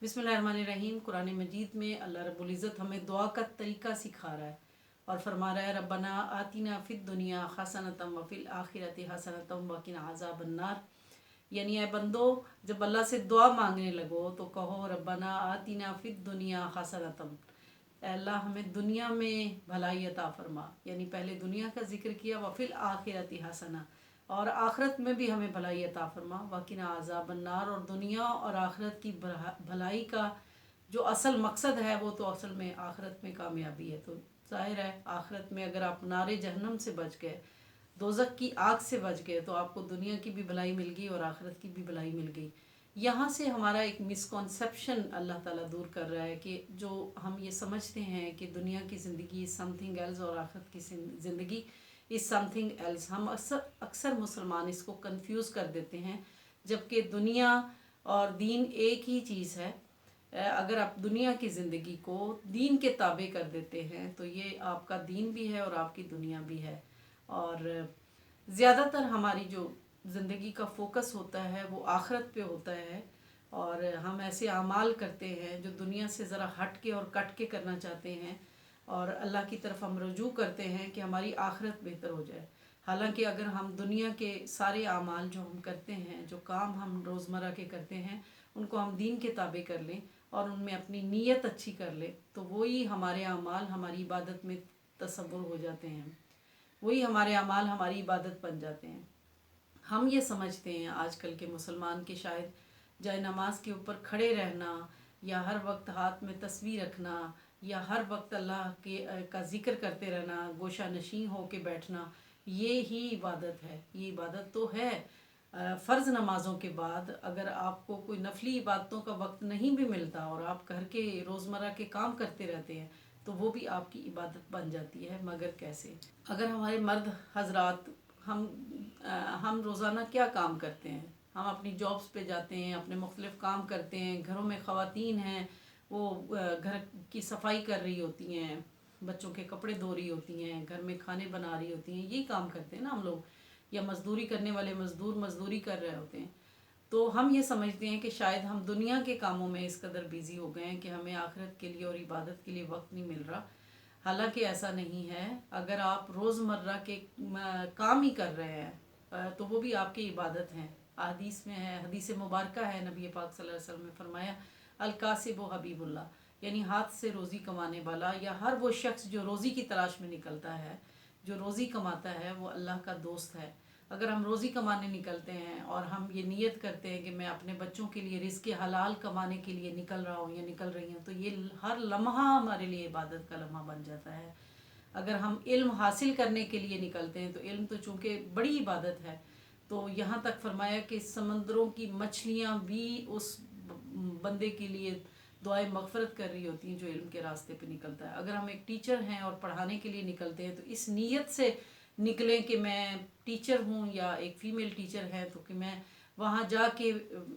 बिस्मिल्लाहिर्रहमानिर्रहीम। कुरान मजीद में अल्लाह रब्बुल इज़्ज़त हमें दुआ का तरीका सिखा रहा है और फरमा रहा है, रब्बना आतिना फ़िद दुनिया हसनतम व फ़िल आखिरति हसनतम व क़िना अज़ाबन्नार। यानी ऐ बंदो, जब अल्लाह से दुआ मांगने लगो तो कहो रब्बना आतिना फ़िद दुनिया हसनतम, अल्लाह हमें दुनिया में भलाई अता फरमा। यानी पहले दुनिया का जिक्र किया, व फ़िल आखिरति हसना, और आखिरत में भी हमें भलाई अता फरमा, वकीना अज़ाब अन्नार। और दुनिया और आखिरत की भलाई का जो असल मकसद है वो तो असल में आखिरत में कामयाबी है। तो जाहिर है आखिरत में अगर आप नारे जहन्नम से बच गए, दोज़ख की आग से बच गए, तो आपको दुनिया की भी भलाई मिल गई और आखिरत की भी भलाई मिल गई। यहाँ से हमारा एक मिसकॉन्सेप्शन अल्लाह ताला दूर कर रहा है कि जो हम ये समझते हैं कि दुनिया की ज़िंदगी इज़ समथिंग एल्स और आखिरत की ज़िंदगी इज़ समथिंग एल्स। हम अक्सर मुसलमान इसको कंफ्यूज कर देते हैं, जबकि दुनिया और दीन एक ही चीज़ है। अगर आप दुनिया की ज़िंदगी को दीन के ताबे कर देते हैं तो ये आपका दीन भी है और आपकी दुनिया भी है। और ज़्यादातर हमारी जो ज़िंदगी का फोकस होता है वो आखिरत पे होता है, और हम ऐसे अमाल करते हैं जो दुनिया से ज़रा हट के और कट के करना चाहते हैं, और अल्लाह की तरफ हम रुजू करते हैं कि हमारी आखिरत बेहतर हो जाए। हालांकि अगर हम दुनिया के सारे अमाल जो हम करते हैं, जो काम हम रोज़मर्रा के करते हैं, उनको हम दीन के ताबे कर लें और उनमें अपनी नीयत अच्छी कर लें, तो वही हमारे अमाल हमारी इबादत में तसव्वुर हो जाते हैं, वही हमारे अमाल हमारी इबादत बन जाते हैं। हम ये समझते हैं आजकल के मुसलमान के शायद जाए नमाज के ऊपर खड़े रहना, या हर वक्त हाथ में तस्वीर रखना, या हर वक्त अल्लाह के का ज़िक्र करते रहना, गोशा नशीं हो के बैठना, ये ही इबादत है। ये इबादत तो है। फ़र्ज़ नमाज़ों के बाद अगर आपको कोई नफली इबादतों का वक्त नहीं भी मिलता और आप घर के रोज़मर्रा के काम करते रहते हैं, तो वो भी आपकी इबादत बन जाती है। मगर कैसे? अगर हमारे मर्द हजरात, हम रोज़ाना क्या काम करते हैं? हम अपनी जॉब्स पे जाते हैं, अपने मुख्तलिफ़ काम करते हैं। घरों में ख़वातीन हैं, वो घर की सफाई कर रही होती हैं, बच्चों के कपड़े धो रही होती हैं, घर में खाने बना रही होती हैं, यही काम करते हैं ना हम लोग। या मज़दूरी करने वाले मज़दूर मज़दूरी कर रहे होते हैं। तो हम ये समझते हैं कि शायद हम दुनिया के कामों में इस कदर बिज़ी हो गए हैं कि हमें आखिरत के लिए और इबादत के लिए वक्त नहीं मिल रहा। हालांकि ऐसा नहीं है। अगर आप रोज़मर्रा के काम ही कर रहे हैं तो वो भी आपकी इबादत हैं। हदीस में है, हदीस मुबारक है, नबी पाक सल्लल्लाहु अलैहि वसल्लम ने फरमाया, अल कासिब व हबीबुल्लाह, यानी हाथ से रोज़ी कमाने वाला या हर वो शख्स जो रोज़ी की तलाश में निकलता है, जो रोज़ी कमाता है, वो अल्लाह का दोस्त है। अगर हम रोज़ी कमाने निकलते हैं और हम ये नियत करते हैं कि मैं अपने बच्चों के लिए रिज़्क़ हलाल कमाने के लिए निकल रहा हूँ या निकल रही हूँ, तो ये हर लम्हा हमारे लिए इबादत का लम्हा बन जाता है। अगर हम इल्म हासिल करने के लिए निकलते हैं तो इल्म तो चूँकि बड़ी इबादत है, तो यहाँ तक फरमाया कि समंदरों की मछलियाँ भी उस बंदे के लिए दुआए मगफ़रत कर रही होती हैं जो इल्म के रास्ते पे निकलता है। अगर हम एक टीचर हैं और पढ़ाने के लिए निकलते हैं तो इस नीयत से निकलें कि मैं टीचर हूँ, या एक फ़ीमेल टीचर है तो कि मैं वहाँ जाके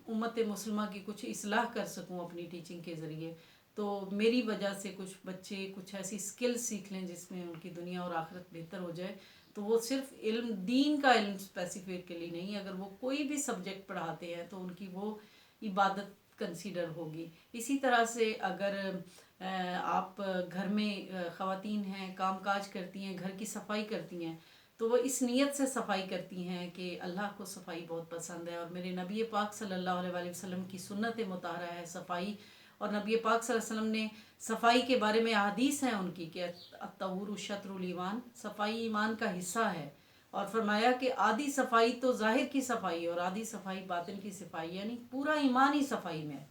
उम्मत मुस्लिमा की कुछ इस्लाह कर सकूँ अपनी टीचिंग के ज़रिए। तो मेरी वजह से कुछ बच्चे कुछ ऐसी स्किल्स सीख लें जिसमें उनकी दुनिया और आखिरत बेहतर हो जाए। तो वो सिर्फ इल्म, दीन का इल्म स्पेसिफिकली नहीं, अगर वो कोई भी सब्जेक्ट पढ़ाते हैं तो उनकी वो इबादत कंसीडर होगी। इसी तरह से अगर आप घर में ख़वातीन हैं, काम काज करती हैं, घर की सफाई करती हैं, तो वो इस नीयत से सफाई करती हैं कि अल्लाह को सफाई बहुत पसंद है, और मेरे नबी पाक सल्लल्लाहु अलैहि वसल्लम की सुन्नत मुताहरा है सफाई। और नबी पाक सल्लल्लाहु अलैहि वसल्लम ने सफाई के बारे में हदीस है उनकी कि अत्तहूरु शत्रुल ईमान, सफाई ईमान का हिस्सा है। और फरमाया कि आधी सफाई तो ज़ाहिर की सफाई और आधी सफाई बातिन की सफाई, यानी पूरा ईमान ही सफाई में है।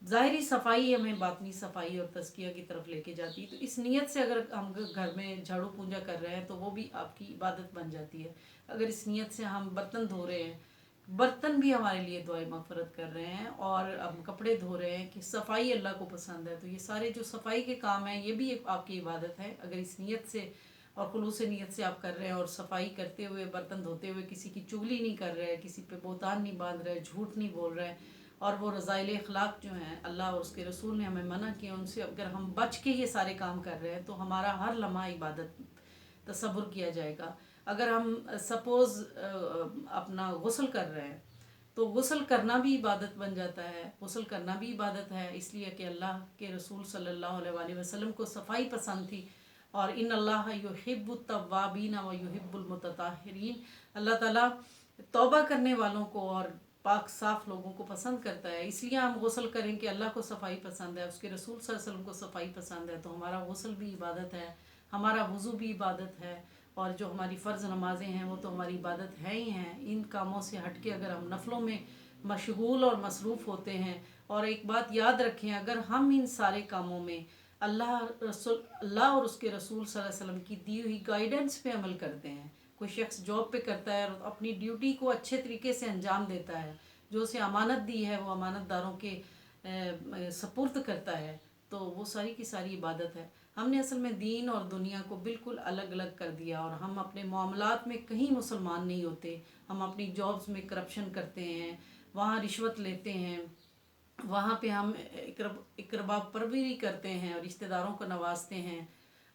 ज़ाहिरी सफाई हमें बातनी सफाई और तज़किया की तरफ लेके जाती है। तो इस नीयत से अगर हम घर में झाड़ू पूंजा कर रहे हैं तो वो भी आपकी इबादत बन जाती है। अगर इस नीयत से हम बर्तन धो रहे हैं, बर्तन भी हमारे लिए दुआए मग़फ़िरत कर रहे हैं, और हम कपड़े धो रहे हैं कि सफाई अल्लाह को पसंद है, तो ये सारे जो सफाई के काम हैं ये भी आपकी इबादत है। अगर इस नीयत से और खुलूस नीयत से आप कर रहे हैं, और सफाई करते हुए, बर्तन धोते हुए किसी की चुगली नहीं कर रहे, किसी पे बोतान नहीं बांध रहे, झूठ नहीं बोल रहे, और वो रज़ाइल अखलाक जो हैं अल्लाह और उसके रसूल ने हमें मना किया, उनसे अगर हम बच के ये सारे काम कर रहे हैं तो हमारा हर लम्हा इबादत तसव्वुर किया जाएगा। अगर हम सपोज़ अपना गुस्ल कर रहे हैं, تو غسل کرنا بھی عبادت بن جاتا ہے، غسل کرنا بھی عبادت ہے، اس لیے کہ اللہ کے رسول صلی اللہ علیہ وآلہ وسلم کو صفائی پسند تھی، اور ان اللہ یحب التوابین و یحب المتطہرین، اللہ تعالیٰ توبہ کرنے والوں کو اور پاک صاف لوگوں کو پسند کرتا ہے، اس لیے ہم غسل کریں کہ اللہ کو صفائی پسند ہے، اس کے رسول صلی اللہ علیہ وسلم کو صفائی پسند ہے، تو ہمارا غسل بھی عبادت ہے، ہمارا وضو بھی عبادت ہے، اور جو ہماری فرض نمازیں ہیں وہ تو ہماری عبادت ہے ہی ہیں۔ ان کاموں سے ہٹ کے اگر ہم نفلوں میں مشغول اور مصروف ہوتے ہیں، اور ایک بات یاد رکھیں، اگر ہم ان سارے کاموں میں اللہ اور اس کے رسول صلی اللہ علیہ وسلم کی دی ہوئی گائیڈنس پہ عمل کرتے ہیں، کوئی شخص جاب پہ کرتا ہے اور اپنی ڈیوٹی کو اچھے طریقے سے انجام دیتا ہے، جو اسے امانت دی ہے وہ امانت داروں کے سپرد کرتا ہے، تو وہ ساری کی ساری عبادت ہے۔ ہم نے اصل میں دین اور دنیا کو بالکل الگ الگ کر دیا، اور ہم اپنے معاملات میں کہیں مسلمان نہیں ہوتے، ہم اپنی جابز میں کرپشن کرتے ہیں، وہاں رشوت لیتے ہیں، وہاں پہ ہم اقربا پروری کرتے ہیں اور رشتہ داروں کو نوازتے ہیں،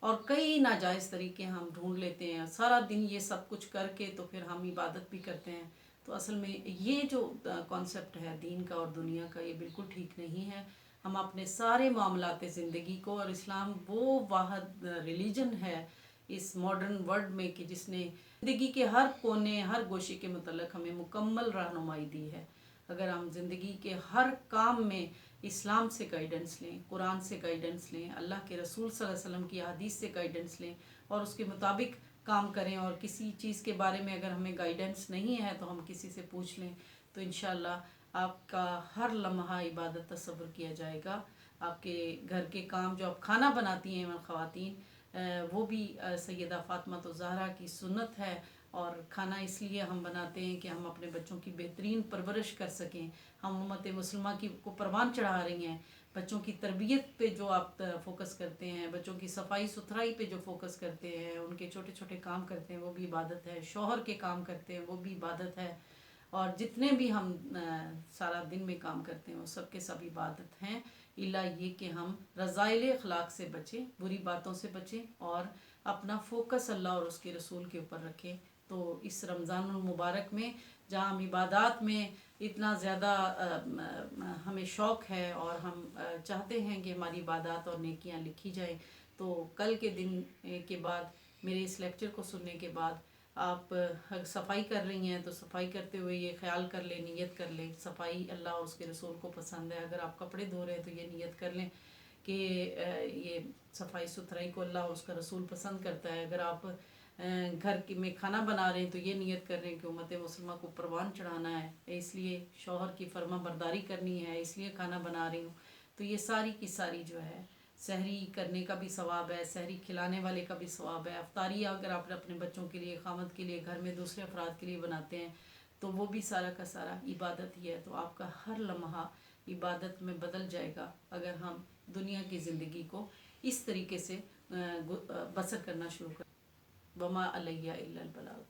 اور کئی ناجائز طریقے ہم ڈھونڈ لیتے ہیں، سارا دن یہ سب کچھ کر کے تو پھر ہم عبادت بھی کرتے ہیں۔ تو اصل میں یہ جو کانسیپٹ ہے دین کا اور دنیا کا، یہ بالکل ٹھیک نہیں ہے۔ ہم اپنے سارے معاملات زندگی کو، اور اسلام وہ واحد ریلیجن ہے اس ماڈرن ورلڈ میں کہ جس نے زندگی کے ہر کونے ہر گوشے کے متعلق ہمیں مکمل رہنمائی دی ہے۔ اگر ہم زندگی کے ہر کام میں اسلام سے گائیڈنس لیں، قرآن سے گائیڈنس لیں، اللہ کے رسول صلی اللہ علیہ وسلم کی حدیث سے گائیڈنس لیں اور اس کے مطابق کام کریں، اور کسی چیز کے بارے میں اگر ہمیں گائیڈنس نہیں ہے تو ہم کسی سے پوچھ لیں، تو انشاءاللہ آپ کا ہر لمحہ عبادت تصور کیا جائے گا۔ آپ کے گھر کے کام جو آپ کھانا بناتی ہیں خواتین، وہ بھی سیدہ فاطمہ الزہرا کی سنت ہے، اور کھانا اس لیے ہم بناتے ہیں کہ ہم اپنے بچوں کی بہترین پرورش کر سکیں۔ ہم امت مسلمہ کو پروان چڑھا رہی ہیں، بچوں کی تربیت پہ جو آپ فوکس کرتے ہیں، بچوں کی صفائی ستھرائی پہ جو فوکس کرتے ہیں، ان کے چھوٹے چھوٹے کام کرتے ہیں وہ بھی عبادت ہے، شوہر کے کام کرتے ہیں وہ بھی عبادت ہے، اور جتنے بھی ہم سارا دن میں کام کرتے ہیں وہ سب کے سب عبادت ہیں، الا یہ کہ ہم رذائل اخلاق سے بچیں، بری باتوں سے بچیں، اور اپنا فوکس اللہ اور اس کے رسول کے اوپر رکھیں۔ تو اس رمضان المبارک میں جہاں ہم عبادات میں اتنا زیادہ ہمیں شوق ہے اور ہم چاہتے ہیں کہ ہماری عبادات اور نیکیاں لکھی جائیں، تو کل کے دن کے بعد میرے اس لیکچر کو سننے کے بعد آپ صفائی کر رہی ہیں تو صفائی کرتے ہوئے یہ خیال کر لیں، نیت کر لیں، صفائی اللہ اور اس کے رسول کو پسند ہے۔ اگر آپ کپڑے دھو رہے ہیں تو یہ نیت کر لیں کہ یہ صفائی ستھرائی کو اللہ اور اس کا رسول پسند کرتا ہے۔ اگر آپ گھر میں کھانا بنا رہے ہیں تو یہ نیت کر رہے ہیں کہ امت مسلمہ کو پروان چڑھانا ہے، اس لیے شوہر کی فرما برداری کرنی ہے، اس لیے کھانا بنا رہی ہوں۔ تو یہ ساری کی ساری جو ہے، سحری کرنے کا بھی ثواب ہے، سحری کھلانے والے کا بھی ثواب ہے، افطاری اگر آپ اپنے بچوں کے لیے، خامد کے لیے، گھر میں دوسرے افراد کے لیے بناتے ہیں تو وہ بھی سارا کا سارا عبادت ہی ہے۔ تو آپ کا ہر لمحہ عبادت میں بدل جائے گا اگر ہم دنیا کی زندگی کو اس طریقے سے بسر کرنا شروع کریں۔ وما علیہ الا البلاغ۔